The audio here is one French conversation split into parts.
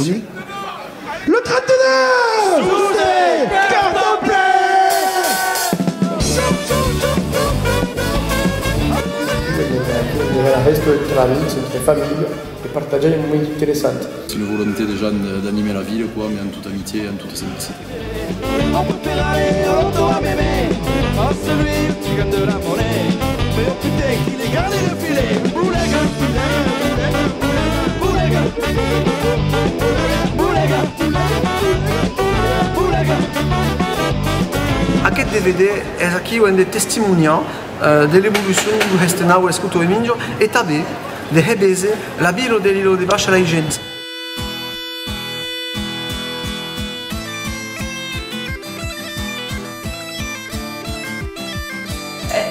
connu. Le 39 Sousé Carton plein. Il reste tra amici, tra famiglie e partagiare momenti interessanti. C'est une volonté des gens d'animer la ville, quoi, mais en toute amitié, en toute simplicité. On préfère aller au dos à mémé, oh celui qui gagne de la monnaie. Mais oh putain qu'il est gardé le filet. Boulega, boulega, boulega, boulega. Aquest DVD és aquí on de testimoniar de l'evolució do restenau escuto de Minjo e també de rebese la bilo de l'ilo de baixa la gente.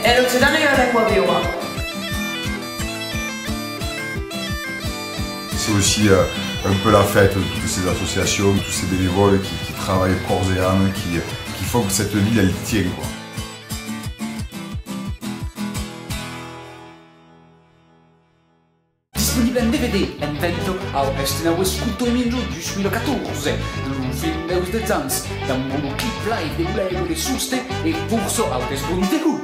E non ci danno io la lingua viva. C'est aussi un peu la fête de toutes ces associations, tous ces bénévoles qui travaillent corps et âme, qui font que cette ville elle tient, quoi. Disponibile in DVD e invento ao Estinau Escuto e Minjo 2014, un film deus de Zanz, da un monoclip live de Bulego de Suste e curso ao Desbundecu.